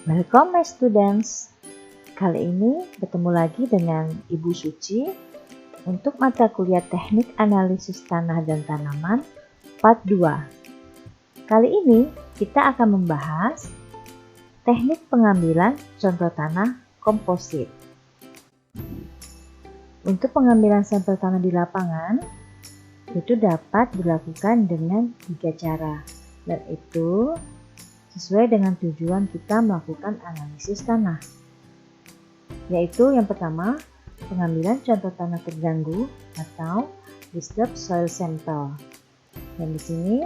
Welcome my students. Kali ini bertemu lagi dengan Ibu Suci untuk mata kuliah Teknik Analisis Tanah dan Tanaman Part 2. Kali ini kita akan membahas teknik pengambilan contoh tanah komposit. Untuk pengambilan sampel tanah di lapangan itu dapat dilakukan dengan 3 cara, dan itu sesuai dengan tujuan kita melakukan analisis tanah, yaitu yang pertama, pengambilan contoh tanah terganggu atau disturbed soil sample. Dan di sini,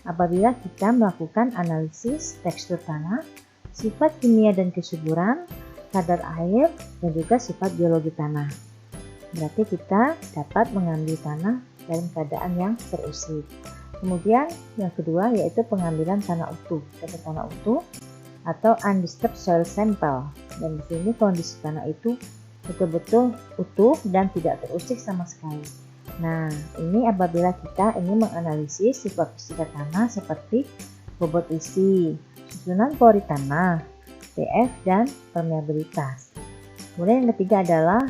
apabila kita melakukan analisis tekstur tanah, sifat kimia dan kesuburan, kadar air, dan juga sifat biologi tanah. Berarti kita dapat mengambil tanah dalam keadaan yang terusik. Kemudian yang kedua yaitu pengambilan tanah utuh, contoh tanah utuh atau undisturbed soil sample. Dan di sini kondisi tanah itu betul-betul utuh dan tidak terusik sama sekali. Nah, ini apabila kita ingin menganalisis sifat fisika tanah seperti bobot isi, susunan pori tanah, pH dan permeabilitas. Kemudian yang ketiga adalah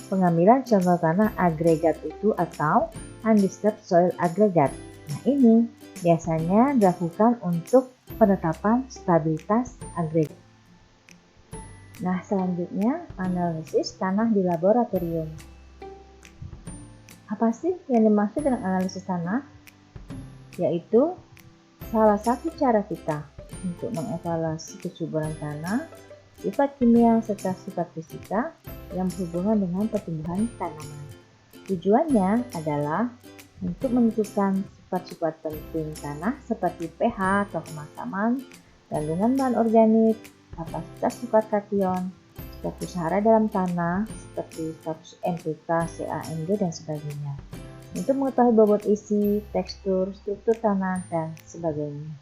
pengambilan contoh tanah agregat utuh atau undisturbed soil aggregate. Nah, ini biasanya dilakukan untuk penetapan stabilitas agregat. Nah, selanjutnya analisis tanah di laboratorium. Apa sih yang dimaksud dengan analisis tanah? Yaitu salah satu cara kita untuk mengevaluasi kesuburan tanah, sifat kimia serta sifat fisika yang berhubungan dengan pertumbuhan tanaman. Tujuannya adalah untuk menentukan sifat-sifat penting tanah seperti pH atau kemasaman, kandungan bahan organik, kapasitas sifat kation, status hara dalam tanah seperti status NPK, Ca, Mg, dan sebagainya. Untuk mengetahui bobot isi, tekstur, struktur tanah, dan sebagainya.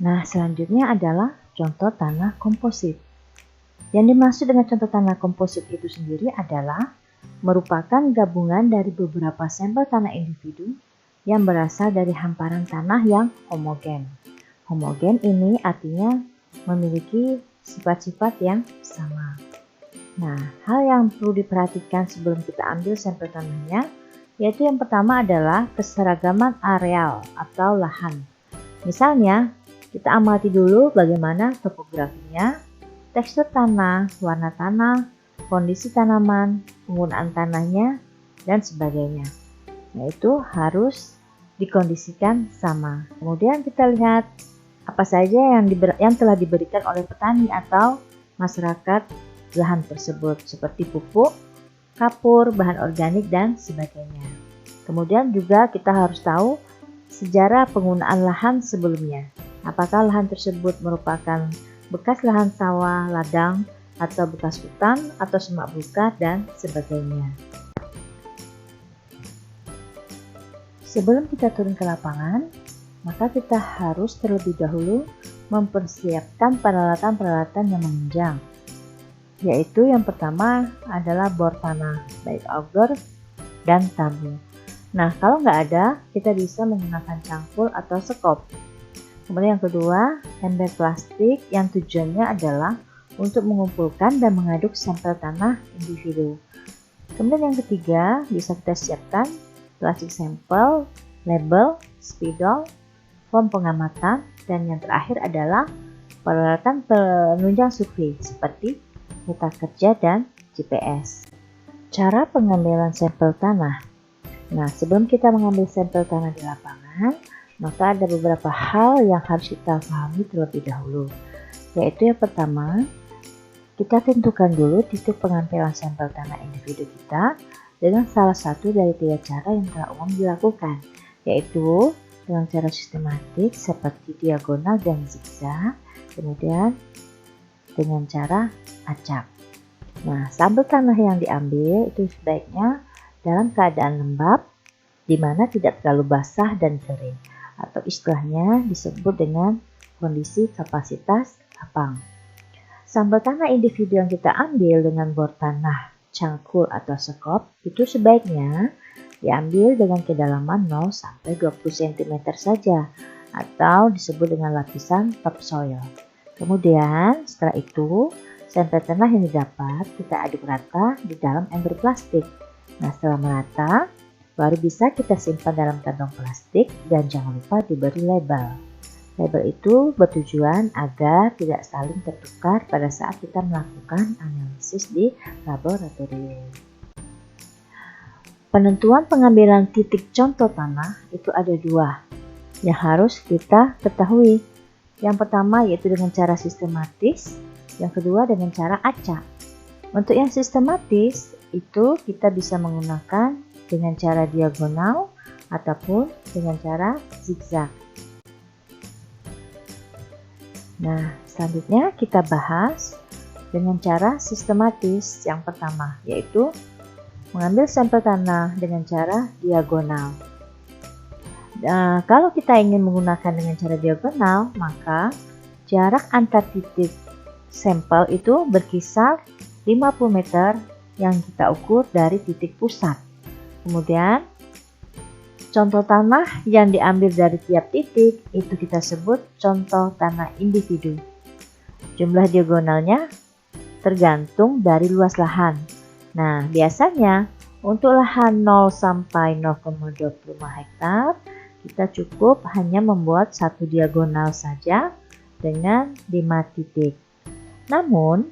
Nah, selanjutnya adalah contoh tanah komposit. Yang dimaksud dengan contoh tanah komposit itu sendiri adalah merupakan gabungan dari beberapa sampel tanah individu yang berasal dari hamparan tanah yang homogen. Homogen ini artinya memiliki sifat-sifat yang sama. Nah, hal yang perlu diperhatikan sebelum kita ambil sampel tanahnya, yaitu yang pertama adalah keseragaman areal atau lahan. Misalnya, kita amati dulu bagaimana topografinya, tekstur tanah, warna tanah, kondisi tanaman, penggunaan tanahnya, dan sebagainya. Yaitu harus dikondisikan sama. Kemudian kita lihat apa saja yang telah diberikan oleh petani atau masyarakat lahan tersebut, seperti pupuk, kapur, bahan organik, dan sebagainya. Kemudian juga kita harus tahu sejarah penggunaan lahan sebelumnya. Apakah lahan tersebut merupakan bekas lahan sawah, ladang, atau bekas hutan, atau semak belukar, dan sebagainya. Sebelum kita turun ke lapangan, maka kita harus terlebih dahulu mempersiapkan peralatan-peralatan yang menunjang. Yaitu yang pertama adalah bor tanah, baik auger dan tabung. Nah, kalau nggak ada, kita bisa menggunakan cangkul atau sekop. Kemudian yang kedua, ember plastik yang tujuannya adalah untuk mengumpulkan dan mengaduk sampel tanah individu. Kemudian yang ketiga, bisa kita siapkan plastik sampel, label, spidol, form pengamatan, dan yang terakhir adalah peralatan penunjang survei seperti peta kerja dan GPS. Cara pengambilan sampel tanah. Nah, sebelum kita mengambil sampel tanah di lapangan, maka ada beberapa hal yang harus kita pahami terlebih dahulu. Yaitu yang pertama, kita tentukan dulu titik pengambilan sampel tanah individu kita dengan salah satu dari 3 cara yang telah umum dilakukan, yaitu dengan cara sistematik seperti diagonal dan zigzag, kemudian dengan cara acak. Nah, sampel tanah yang diambil itu sebaiknya dalam keadaan lembab, di mana tidak terlalu basah dan kering, atau istilahnya disebut dengan kondisi kapasitas lapang. Sampel tanah individu yang kita ambil dengan bor tanah, cangkul atau sekop itu sebaiknya diambil dengan kedalaman 0 sampai 20 cm saja atau disebut dengan lapisan topsoil. Kemudian setelah itu sampel tanah yang didapat kita aduk rata di dalam ember plastik. Nah, setelah merata baru bisa kita simpan dalam kantong plastik dan jangan lupa diberi label. Label itu bertujuan agar tidak saling tertukar pada saat kita melakukan analisis di laboratorium. Penentuan pengambilan titik contoh tanah itu ada dua yang harus kita ketahui. Yang pertama yaitu dengan cara sistematis, yang kedua dengan cara acak. Untuk yang sistematis itu kita bisa menggunakan dengan cara diagonal ataupun dengan cara zigzag. Nah, selanjutnya kita bahas dengan cara sistematis yang pertama, yaitu mengambil sampel tanah dengan cara diagonal. Nah, kalau kita ingin menggunakan dengan cara diagonal, maka jarak antar titik sampel itu berkisar 50 meter yang kita ukur dari titik pusat. Kemudian contoh tanah yang diambil dari tiap titik itu kita sebut contoh tanah individu. Jumlah diagonalnya tergantung dari luas lahan. Nah, biasanya untuk lahan 0 sampai 0,25 hektar, kita cukup hanya membuat satu diagonal saja dengan 5 titik. Namun,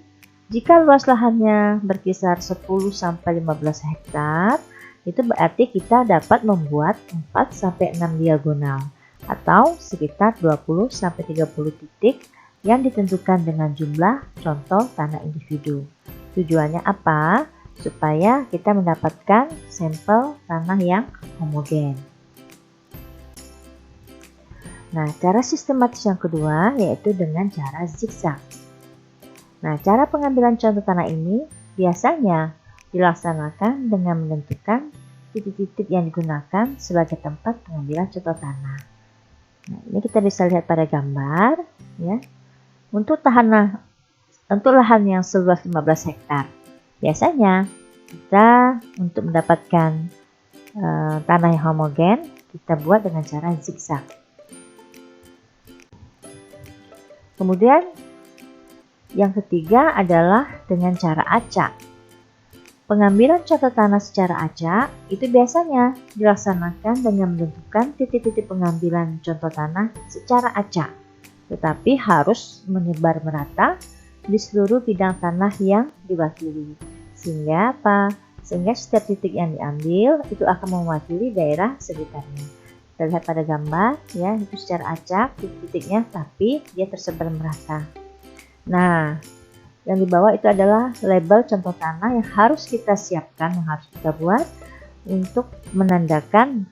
jika luas lahannya berkisar 10 sampai 15 hektar, itu berarti kita dapat membuat 4 sampai 6 diagonal atau sekitar 20 sampai 30 titik yang ditentukan dengan jumlah contoh tanah individu. Tujuannya apa? Supaya kita mendapatkan sampel tanah yang homogen. Nah, cara sistematis yang kedua yaitu dengan cara zigzag. Nah, cara pengambilan contoh tanah ini biasanya dilaksanakan dengan menentukan titik-titik yang digunakan sebagai tempat pengambilan contoh tanah. Nah, ini kita bisa lihat pada gambar, ya. Untuk lahan yang seluas 15 hektar, biasanya kita untuk mendapatkan tanah yang homogen, kita buat dengan cara zigzag. Kemudian yang ketiga adalah dengan cara acak. Pengambilan contoh tanah secara acak itu biasanya dilaksanakan dengan menentukan titik-titik pengambilan contoh tanah secara acak, tetapi harus menyebar merata di seluruh bidang tanah yang diwakili. Sehingga apa? Sehingga setiap titik yang diambil itu akan mewakili daerah sekitarnya. Kita lihat pada gambar, ya, itu secara acak titik-titiknya, tapi dia tersebar merata. Nah, yang di bawah itu adalah label contoh tanah yang harus kita siapkan, yang harus kita buat untuk menandakan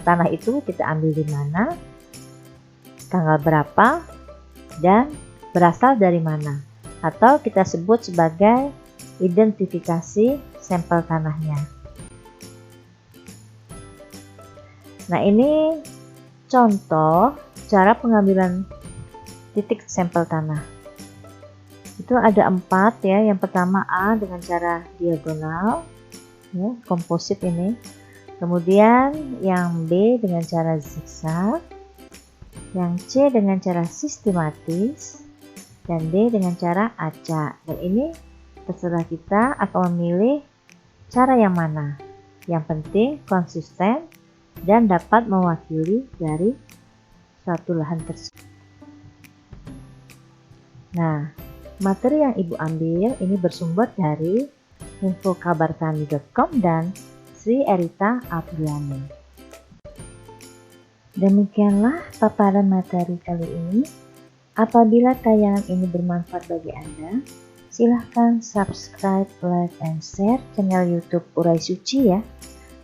tanah itu kita ambil di mana, tanggal berapa, dan berasal dari mana. Atau kita sebut sebagai identifikasi sampel tanahnya. Nah, ini contoh cara pengambilan titik sampel tanah. Itu ada 4 ya. Yang pertama A dengan cara diagonal, ya, komposit ini. Kemudian yang B dengan cara zigzag, yang C dengan cara sistematis, dan D dengan cara acak. Dan ini terserah kita akan memilih cara yang mana. Yang penting konsisten dan dapat mewakili dari suatu lahan tersebut. Nah, materi yang Ibu ambil ini bersumber dari infokabartani.com dan Sri Erita Apriani. Demikianlah paparan materi kali ini. Apabila tayangan ini bermanfaat bagi Anda, silahkan subscribe, like, and share channel YouTube Urai Suci ya,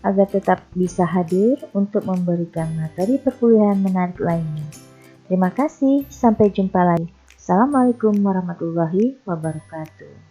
agar tetap bisa hadir untuk memberikan materi perkuliahan menarik lainnya. Terima kasih, sampai jumpa lagi. Assalamualaikum warahmatullahi wabarakatuh.